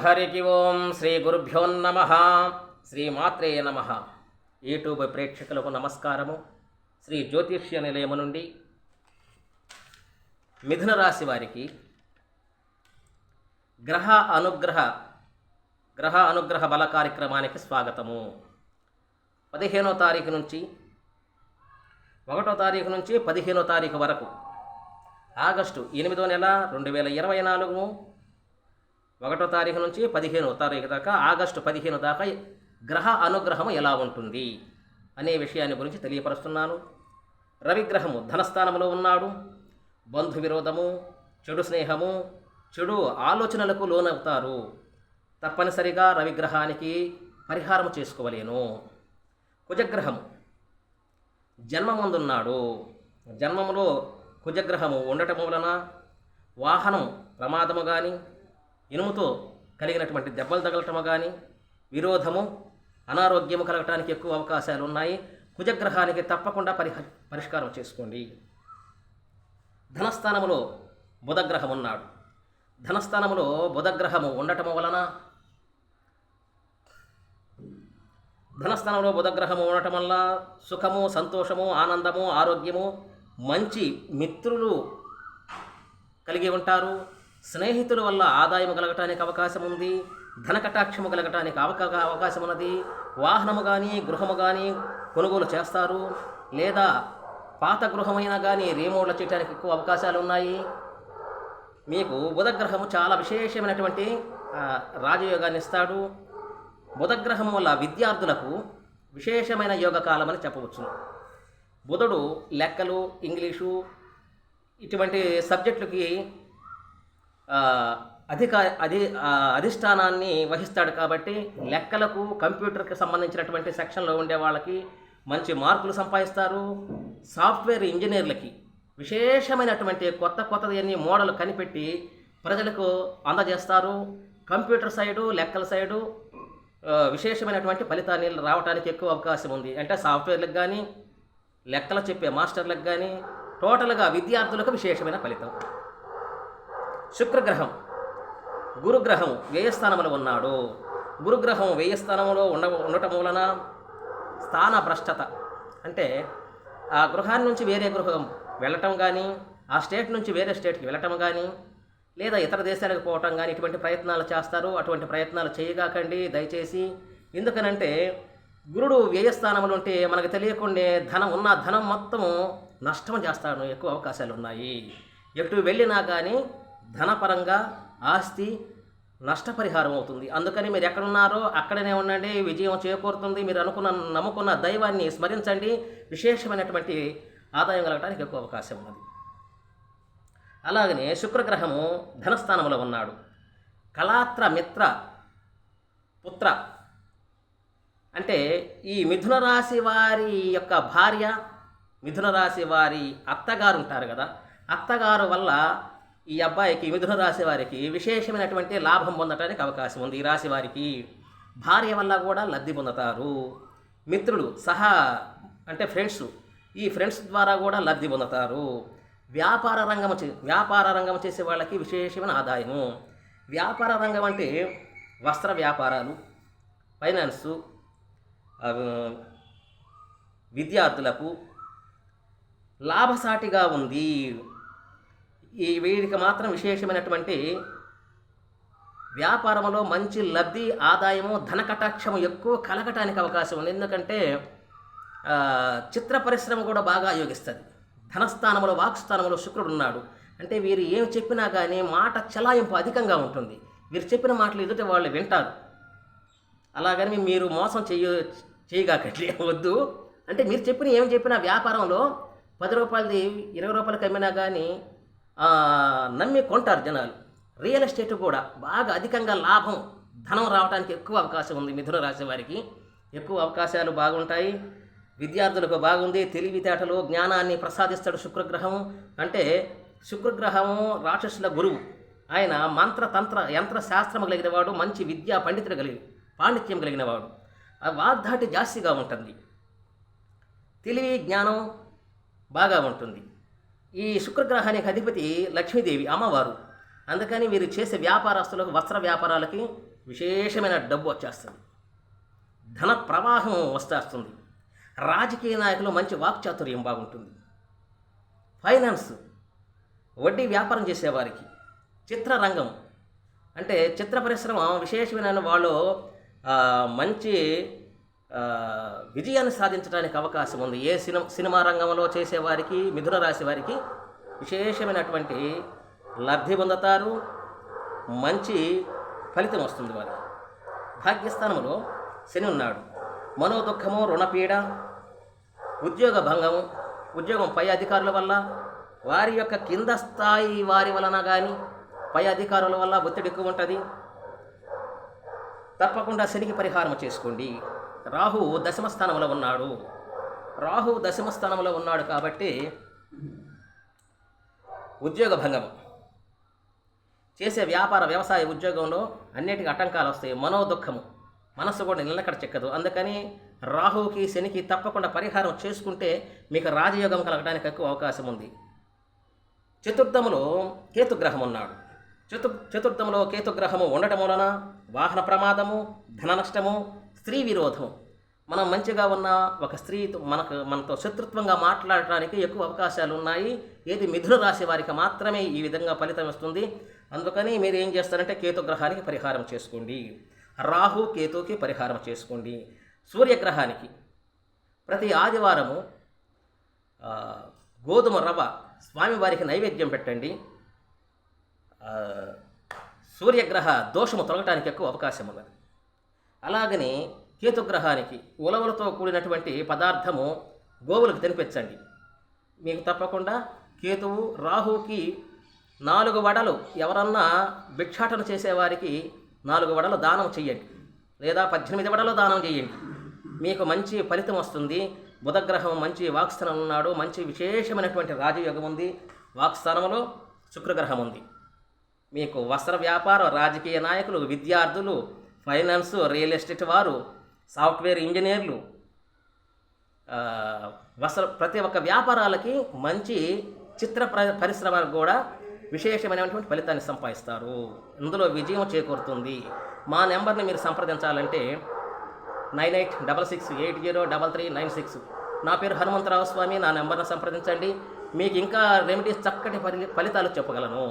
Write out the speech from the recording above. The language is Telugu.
హరికి ఓం శ్రీ గురుభ్యో నమ శ్రీమాత్రే నమ. యూట్యూబ్ ప్రేక్షకులకు నమస్కారము. శ్రీ జ్యోతిష్య నిలయము నుండి మిథున రాశి వారికి గ్రహ అనుగ్రహ బల కార్యక్రమానికి స్వాగతము. 15వ తారీఖు నుంచి 1వ తారీఖు నుంచి 15వ తారీఖు వరకు ఆగస్టు 8వ నెల 2024, 1వ తారీఖు నుంచి 15వ తారీఖు దాకా, ఆగస్టు 15 దాకా గ్రహ అనుగ్రహము ఎలా ఉంటుంది అనే విషయాన్ని గురించి తెలియపరుస్తున్నాను. రవిగ్రహము ధనస్థానంలో ఉన్నాడు. బంధు విరోధము, చెడు స్నేహము, చెడు ఆలోచనలకు లోనవుతారు. తప్పనిసరిగా రవిగ్రహానికి పరిహారం చేసుకోవలేను. కుజగ్రహము జన్మమందున్నాడు. జన్మములో కుజగ్రహము ఉండటం వలన వాహనం ప్రమాదము కానీ, ఇనుముతో కలిగినటువంటి దెబ్బలు తగలటము కానీ, విరోధము, అనారోగ్యము కలగటానికి ఎక్కువ అవకాశాలు ఉన్నాయి. కుజగ్రహానికి తప్పకుండా పరిష్కారం చేసుకోండి. ధనస్థానములో బుధగ్రహం ఉన్నాడు. ధనస్థానములో బుధగ్రహము ఉండటము వలన సుఖము, సంతోషము, ఆనందము, ఆరోగ్యము, మంచి మిత్రులు కలిగి ఉంటారు. స్నేహితుల వల్ల ఆదాయం కలగటానికి అవకాశం ఉంది. ధనకటాక్షము కలగటానికి అవకాశం ఉన్నది. వాహనము కానీ, గృహము కానీ కొనుగోలు చేస్తారు. లేదా పాత గృహమైనా కానీ రీమోడల్ చేయడానికి ఎక్కువ అవకాశాలు ఉన్నాయి. మీకు బుధగ్రహము చాలా విశేషమైనటువంటి రాజయోగాన్ని ఇస్తాడు. బుధగ్రహం వల్ల విద్యార్థులకు విశేషమైన యోగకాలం అని చెప్పవచ్చు. బుధుడు లెక్కలు, ఇంగ్లీషు ఇటువంటి సబ్జెక్టులకి అధిష్టానాన్ని వహిస్తాడు. కాబట్టి లెక్కలకు, కంప్యూటర్కి సంబంధించినటువంటి సెక్షన్లో ఉండే వాళ్ళకి మంచి మార్కులు సంపాదిస్తారు. సాఫ్ట్వేర్ ఇంజనీర్లకి విశేషమైనటువంటి కొత్తది మోడల్ కనిపెట్టి ప్రజలకు అందజేస్తారు. కంప్యూటర్ సైడు, లెక్కల సైడు విశేషమైనటువంటి ఫలితాన్ని రావడానికి ఎక్కువ అవకాశం ఉంది. అంటే సాఫ్ట్వేర్లకు కానీ, లెక్కలు చెప్పే మాస్టర్లకు కానీ టోటల్గా విద్యార్థులకు విశేషమైన ఫలితం. శుక్రగ్రహం గురుగ్రహం వ్యయస్థానంలో ఉన్నాడు. గురుగ్రహం వ్యయస్థానంలో ఉండటం వలన స్థాన భ్రష్టత, అంటే ఆ గృహాన్ని నుంచి వేరే గృహం వెళ్ళటం కానీ, ఆ స్టేట్ నుంచి వేరే స్టేట్కి వెళ్ళటం కానీ, లేదా ఇతర దేశాలకు పోవటం కానీ ఇటువంటి ప్రయత్నాలు చేస్తారు. అటువంటి ప్రయత్నాలు చేయగాకండి దయచేసి. ఎందుకనంటే గురుడు వ్యయస్థానంలో ఉంటే మనకు తెలియకుండా ధనం మొత్తం నష్టం చేస్తాడు. ఎక్కువ అవకాశాలు ఉన్నాయి. ఎటు వెళ్ళినా కానీ ధనపరంగా ఆస్తి నష్టపరిహారం అవుతుంది. అందుకని మీరు ఎక్కడున్నారో అక్కడనే ఉండండి, విజయం చేకూరుతుంది. మీరు నమ్ముకున్న దైవాన్ని స్మరించండి. విశేషమైనటువంటి ఆదాయం కలగడానికి ఎక్కువ అవకాశం ఉన్నది. అలాగనే శుక్రగ్రహము ధనస్థానంలో ఉన్నాడు. కళాత్ర మిత్ర పుత్ర, అంటే ఈ మిథున రాశి వారి యొక్క భార్య, మిథున రాశి వారి అత్తగారు ఉంటారు కదా, అత్తగారు వల్ల ఈ అబ్బాయికి, మిథున రాశి వారికి విశేషమైనటువంటి లాభం పొందడానికి అవకాశం ఉంది. ఈ రాశి వారికి భార్య వల్ల కూడా లబ్ధి పొందుతారు. మిత్రులు అంటే ఫ్రెండ్స్, ఈ ఫ్రెండ్స్ ద్వారా కూడా లబ్ధి పొందుతారు. వ్యాపార రంగం చేసే వాళ్ళకి విశేషమైన ఆదాయము. వ్యాపార రంగం అంటే వస్త్ర వ్యాపారాలు, ఫైనాన్సు, విద్యార్థులకు లాభసాటిగా ఉంది. వీరికి మాత్రం విశేషమైనటువంటి వ్యాపారంలో మంచి లబ్ధి, ఆదాయము, ధనకటాక్షము ఎక్కువ కలగటానికి అవకాశం ఉంది. ఎందుకంటే చిత్ర పరిశ్రమ కూడా బాగా యోగిస్తుంది. ధనస్థానంలో, వాక్స్థానంలో శుక్రుడు ఉన్నాడు. అంటే వీరు ఏమి చెప్పినా కానీ మాట చలాయింపు అధికంగా ఉంటుంది. వీరు చెప్పిన మాటలు ఎదుటి వాళ్ళు వింటారు. అలాగని మీరు మోసం చేయగాకండి, వద్దు. అంటే మీరు ఏమి చెప్పినా వ్యాపారంలో 10 రూపాయలది 20 రూపాయలకి అమ్మినా కానీ నమ్మి కొంటారు జనాలు. రియల్ ఎస్టేట్ కూడా బాగా అధికంగా లాభం, ధనం రావడానికి ఎక్కువ అవకాశం ఉంది. మిథున రాశి వారికి ఎక్కువ అవకాశాలు బాగుంటాయి. విద్యార్థులకు బాగుంది. తెలివితేటలు, జ్ఞానాన్ని ప్రసాదిస్తాడు శుక్రగ్రహం. అంటే శుక్రగ్రహము రాక్షసుల గురువు. ఆయన మంత్ర, తంత్ర, యంత్ర శాస్త్రం కలిగినవాడు. మంచి విద్యా పాండిత్యం కలిగినవాడు. వాగ్ధాటి జాస్తిగా ఉంటుంది. తెలివి, జ్ఞానం బాగా ఉంటుంది. ఈ శుక్రగ్రహానికి అధిపతి లక్ష్మీదేవి అమ్మవారు. అందుకని వీరు చేసే వ్యాపారస్తులకు, వస్త్ర వ్యాపారాలకి విశేషమైన డబ్బు వచ్చేస్తుంది, ధన ప్రవాహం వస్తేస్తుంది. రాజకీయ నాయకులు మంచి వాక్చాతుర్యం బాగుంటుంది. ఫైనాన్స్, వడ్డీ వ్యాపారం చేసేవారికి, చిత్రరంగం అంటే చిత్ర పరిశ్రమ విశేషమైన వాళ్ళు మంచి విజయాన్ని సాధించడానికి అవకాశం ఉంది. ఏ సినిమా రంగంలో చేసేవారికి, మిథున రాశి వారికి విశేషమైనటువంటి లబ్ధి పొందుతారు, మంచి ఫలితం వస్తుంది వారికి. భాగ్యస్థానంలో శని ఉన్నాడు. మనోదుఖము, రుణపీడ, ఉద్యోగ భంగము, ఉద్యోగం పై అధికారుల వల్ల, వారి యొక్క కింద స్థాయి వారి వలన కానీ పై అధికారుల వల్ల ఒత్తిడి ఎక్కువ ఉంటుంది. తప్పకుండా శనికి పరిహారం చేసుకోండి. రాహు దశమ స్థానంలో ఉన్నాడు. రాహు దశమ స్థానంలో ఉన్నాడు కాబట్టి ఉద్యోగ భంగం, చేసే వ్యాపార వ్యవసాయ ఉద్యోగంలో అన్నిటికీ ఆటంకాలు వస్తాయి. మనోదుఖము, మనస్సు కూడా నిలకడ చెక్కదు. అందుకని రాహుకి శనికి తప్పకుండా పరిహారం చేసుకుంటే మీకు రాజయోగం కలగడానికి ఎక్కువ అవకాశం ఉంది. చతుర్థములో కేతుగ్రహం ఉన్నాడు. చతుర్థంలో కేతుగ్రహము ఉండటం వలన వాహన ప్రమాదము, ధన నష్టము, స్త్రీ విరోధము. మనం మంచిగా ఉన్న ఒక స్త్రీ మనతో శత్రుత్వంగా మాట్లాడటానికి ఎక్కువ అవకాశాలు ఉన్నాయి. ఏది మిథున రాశి వారికి మాత్రమే ఈ విధంగా ఫలితం వస్తుంది. అందుకని మీరు ఏం చేస్తారంటే కేతుగ్రహానికి పరిహారం చేసుకోండి, రాహు కేతుకి పరిహారం చేసుకోండి. సూర్యగ్రహానికి ప్రతి ఆదివారము గోధుమ రవ్వ స్వామివారికి నైవేద్యం పెట్టండి. సూర్యగ్రహ దోషము తొలగటానికి ఎక్కువ అవకాశం ఉన్నది. అలాగని కేతుగ్రహానికి ఉలవలతో కూడినటువంటి పదార్థము గోవులకు తినిపించండి. మీకు తప్పకుండా కేతువు, రాహుకి 4 వడలు, ఎవరన్నా భిక్షాటన చేసేవారికి 4 వడలు దానం చెయ్యండి, లేదా 18 వడలు దానం చేయండి. మీకు మంచి ఫలితం వస్తుంది. బుధగ్రహం మంచి వాక్స్థానం ఉన్నాడు. మంచి విశేషమైనటువంటి రాజయోగం ఉంది. వాక్స్థానంలో శుక్రగ్రహం ఉంది. మీకు వస్త్ర వ్యాపార, రాజకీయ నాయకులు, విద్యార్థులు, ఫైనాన్స్, రియల్ ఎస్టేట్ వారు, సాఫ్ట్వేర్ ఇంజనీర్లు, ప్రతి ఒక్క వ్యాపారాలకి మంచి చిత్ర పరిశ్రమకు కూడా విశేషమైనటువంటి ఫలితాన్ని సంపాదిస్తారు. ఇందులో విజయం చేకూరుతుంది. మా నెంబర్ని మీరు సంప్రదించాలంటే 9866803396. నా పేరు హనుమంతరావు స్వామి. నా నెంబర్ని సంప్రదించండి. మీకు ఇంకా రెమెడీస్ చక్కటి ఫలితాలు చెప్పగలను.